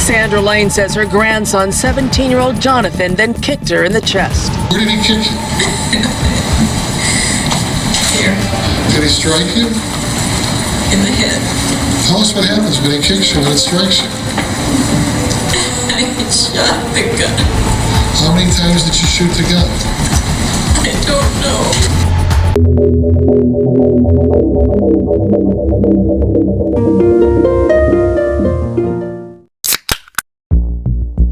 Sandra Lane says her grandson, 17-year-old Jonathan, then kicked her in the chest. Where did he kick you? Here, Did he strike you? in the head. Tell us what happens when he kicks you, when it strikes you. I shot the gun. How many times did you shoot the gun? I don't know.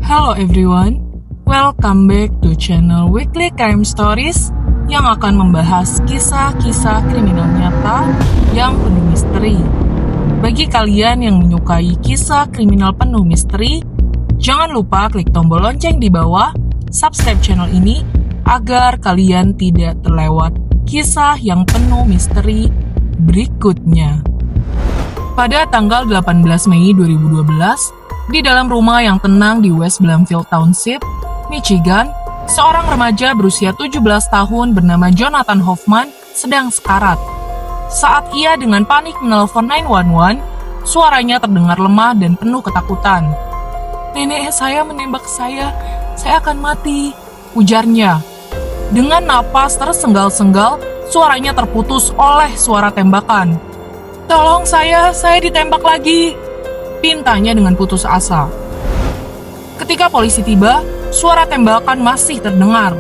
Hello everyone, welcome back to channel Weekly Crime Stories yang akan membahas kisah-kisah kriminal nyata yang penuh misteri. Bagi kalian yang menyukai kisah kriminal penuh misteri, jangan lupa klik tombol lonceng di bawah, subscribe channel ini agar kalian tidak terlewat kisah yang penuh misteri berikutnya. Pada tanggal 18 Mei 2012, di dalam rumah yang tenang di West Bloomfield Township, Michigan, seorang remaja berusia 17 tahun bernama Jonathan Hoffman sedang sekarat. Saat ia dengan panik menelpon 911, suaranya terdengar lemah dan penuh ketakutan. "Nenek saya menembak saya akan mati," ujarnya. Dengan napas tersenggal-senggal, suaranya terputus oleh suara tembakan. "Tolong saya ditembak lagi," pintanya dengan putus asa. Ketika polisi tiba, suara tembakan masih terdengar.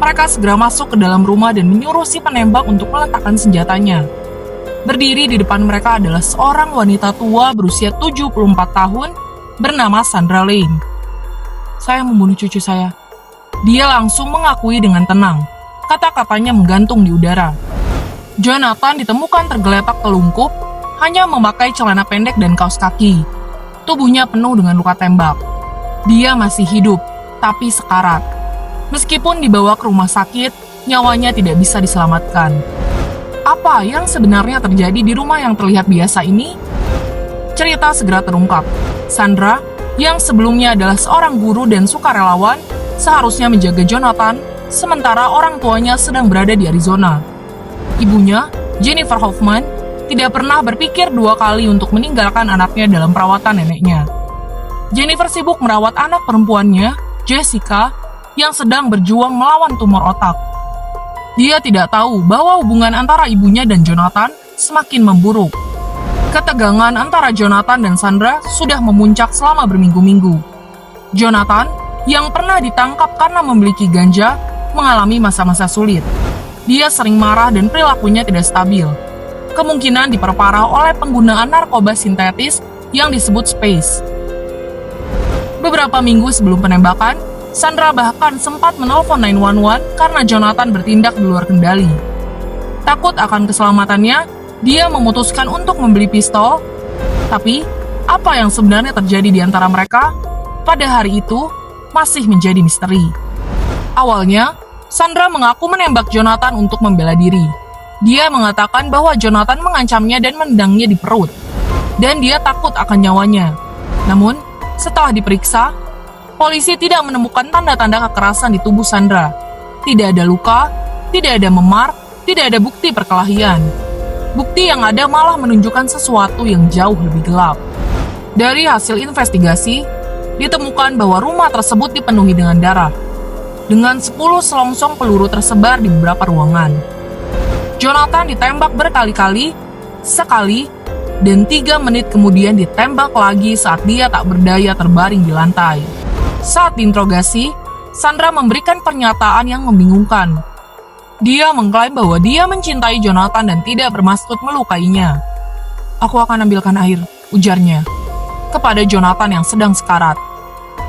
Mereka segera masuk ke dalam rumah dan menyuruh si penembak untuk meletakkan senjatanya. Berdiri di depan mereka adalah seorang wanita tua berusia 74 tahun bernama Sandra Lane. "Saya membunuh cucu saya." Dia langsung mengakui dengan tenang. Kata-katanya menggantung di udara. Jonathan ditemukan tergeletak telungkup, hanya memakai celana pendek dan kaos kaki. Tubuhnya penuh dengan luka tembak. Dia masih hidup, tapi sekarat. Meskipun dibawa ke rumah sakit, nyawanya tidak bisa diselamatkan. Apa yang sebenarnya terjadi di rumah yang terlihat biasa ini? Cerita segera terungkap. Sandra, yang sebelumnya adalah seorang guru dan sukarelawan, seharusnya menjaga Jonathan, sementara orang tuanya sedang berada di Arizona. Ibunya, Jennifer Hoffman, tidak pernah berpikir dua kali untuk meninggalkan anaknya dalam perawatan neneknya. Jennifer sibuk merawat anak perempuannya, Jessica, yang sedang berjuang melawan tumor otak. Dia tidak tahu bahwa hubungan antara ibunya dan Jonathan semakin memburuk. Ketegangan antara Jonathan dan Sandra sudah memuncak selama berminggu-minggu. Jonathan, yang pernah ditangkap karena memiliki ganja, mengalami masa-masa sulit. Dia sering marah dan perilakunya tidak stabil. Kemungkinan diperparah oleh penggunaan narkoba sintetis yang disebut Space. Beberapa minggu sebelum penembakan, Sandra bahkan sempat menelpon 911 karena Jonathan bertindak di luar kendali. Takut akan keselamatannya, dia memutuskan untuk membeli pistol. Tapi, apa yang sebenarnya terjadi di antara mereka pada hari itu masih menjadi misteri. Awalnya, Sandra mengaku menembak Jonathan untuk membela diri. Dia mengatakan bahwa Jonathan mengancamnya dan menendangnya di perut, dan dia takut akan nyawanya. Namun, setelah diperiksa, polisi tidak menemukan tanda-tanda kekerasan di tubuh Sandra. Tidak ada luka, tidak ada memar, tidak ada bukti perkelahian. Bukti yang ada malah menunjukkan sesuatu yang jauh lebih gelap. Dari hasil investigasi, ditemukan bahwa rumah tersebut dipenuhi dengan darah, dengan 10 selongsong peluru tersebar di beberapa ruangan. Jonathan ditembak berkali-kali, sekali, dan 3 menit kemudian ditembak lagi saat dia tak berdaya terbaring di lantai. Saat diinterogasi, Sandra memberikan pernyataan yang membingungkan. Dia mengklaim bahwa dia mencintai Jonathan dan tidak bermaksud melukainya. "Aku akan ambilkan air," ujarnya, kepada Jonathan yang sedang sekarat.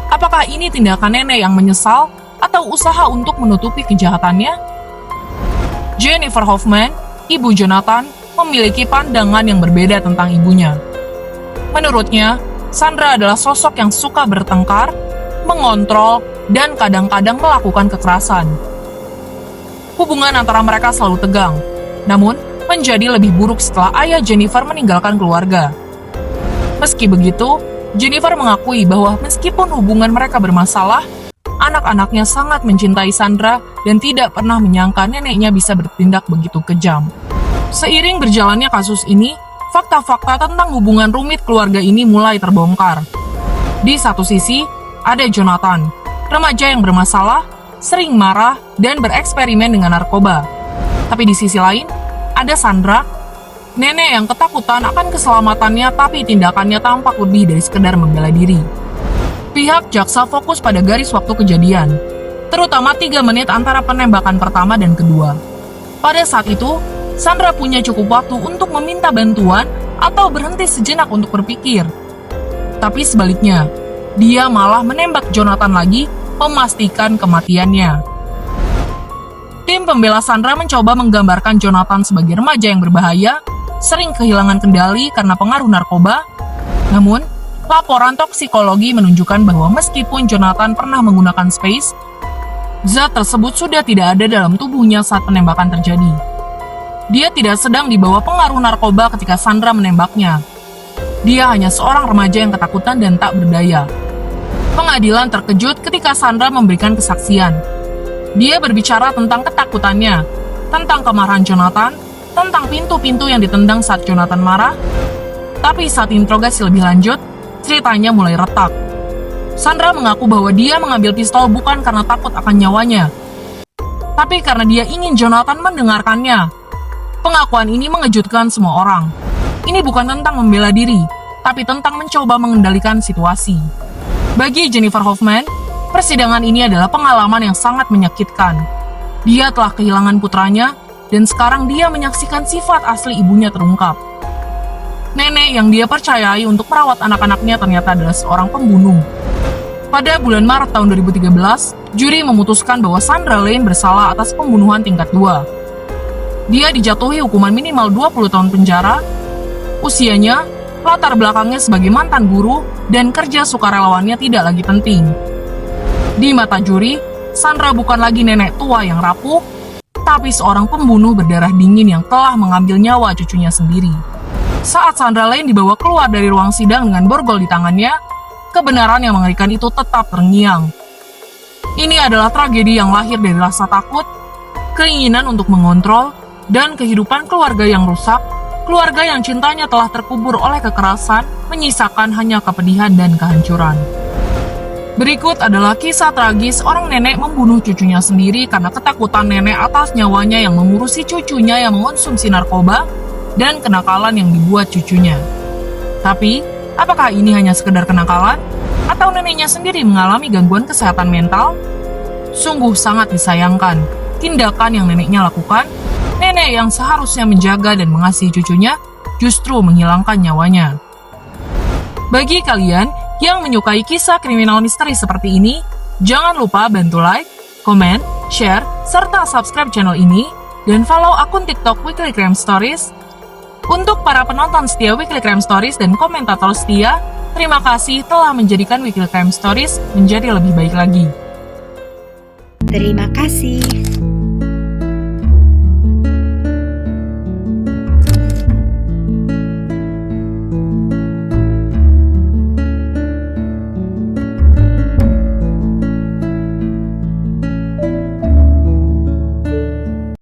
Apakah ini tindakan nenek yang menyesal atau usaha untuk menutupi kejahatannya? Jennifer Hoffman, ibu Jonathan, memiliki pandangan yang berbeda tentang ibunya. Menurutnya, Sandra adalah sosok yang suka bertengkar, mengontrol, dan kadang-kadang melakukan kekerasan. Hubungan antara mereka selalu tegang, namun menjadi lebih buruk setelah ayah Jennifer meninggalkan keluarga. Meski begitu, Jennifer mengakui bahwa meskipun hubungan mereka bermasalah, anak-anaknya sangat mencintai Sandra dan tidak pernah menyangka neneknya bisa bertindak begitu kejam. Seiring berjalannya kasus ini, fakta-fakta tentang hubungan rumit keluarga ini mulai terbongkar. Di satu sisi, ada Jonathan, remaja yang bermasalah, sering marah, dan bereksperimen dengan narkoba. Tapi di sisi lain, ada Sandra, nenek yang ketakutan akan keselamatannya tapi tindakannya tampak lebih dari sekedar membela diri. Pihak jaksa fokus pada garis waktu kejadian, terutama 3 menit antara penembakan pertama dan kedua. Pada saat itu, Sandra punya cukup waktu untuk meminta bantuan atau berhenti sejenak untuk berpikir. Tapi sebaliknya, dia malah menembak Jonathan lagi, memastikan kematiannya. Tim pembela Sandra mencoba menggambarkan Jonathan sebagai remaja yang berbahaya, sering kehilangan kendali karena pengaruh narkoba. Namun, laporan toksikologi menunjukkan bahwa meskipun Jonathan pernah menggunakan space, zat tersebut sudah tidak ada dalam tubuhnya saat penembakan terjadi. Dia tidak sedang dibawa pengaruh narkoba ketika Sandra menembaknya. Dia hanya seorang remaja yang ketakutan dan tak berdaya. Pengadilan terkejut ketika Sandra memberikan kesaksian. Dia berbicara tentang ketakutannya, tentang kemarahan Jonathan, tentang pintu-pintu yang ditendang saat Jonathan marah. Tapi saat interogasi lebih lanjut, ceritanya mulai retak. Sandra mengaku bahwa dia mengambil pistol bukan karena takut akan nyawanya, tapi karena dia ingin Jonathan mendengarkannya. Pengakuan ini mengejutkan semua orang. Ini bukan tentang membela diri, tapi tentang mencoba mengendalikan situasi. Bagi Jennifer Hoffman, persidangan ini adalah pengalaman yang sangat menyakitkan. Dia telah kehilangan putranya, dan sekarang dia menyaksikan sifat asli ibunya terungkap. Nenek yang dia percayai untuk merawat anak-anaknya ternyata adalah seorang pembunuh. Pada bulan Maret tahun 2013, juri memutuskan bahwa Sandra Lane bersalah atas pembunuhan tingkat 2. Dia dijatuhi hukuman minimal 20 tahun penjara. Usianya, latar belakangnya sebagai mantan guru, dan kerja sukarelawannya tidak lagi penting. Di mata juri, Sandra bukan lagi nenek tua yang rapuh, tapi seorang pembunuh berdarah dingin yang telah mengambil nyawa cucunya sendiri. Saat Sandra Lane dibawa keluar dari ruang sidang dengan borgol di tangannya, kebenaran yang mengerikan itu tetap terngiang. Ini adalah tragedi yang lahir dari rasa takut, keinginan untuk mengontrol, dan kehidupan keluarga yang rusak, keluarga yang cintanya telah terkubur oleh kekerasan, menyisakan hanya kepedihan dan kehancuran. Berikut adalah kisah tragis orang nenek membunuh cucunya sendiri karena ketakutan nenek atas nyawanya yang mengurusi cucunya yang mengonsumsi narkoba dan kenakalan yang dibuat cucunya. Tapi, apakah ini hanya sekedar kenakalan? Atau neneknya sendiri mengalami gangguan kesehatan mental? Sungguh sangat disayangkan, tindakan yang neneknya lakukan, nenek yang seharusnya menjaga dan mengasihi cucunya, justru menghilangkan nyawanya. Bagi kalian yang menyukai kisah kriminal misteri seperti ini, jangan lupa bantu like, komen, share, serta subscribe channel ini, dan follow akun TikTok Weekly Crime Stories. Untuk para penonton setia Weekly Crime Stories dan komentator setia, terima kasih telah menjadikan Weekly Crime Stories menjadi lebih baik lagi. Terima kasih.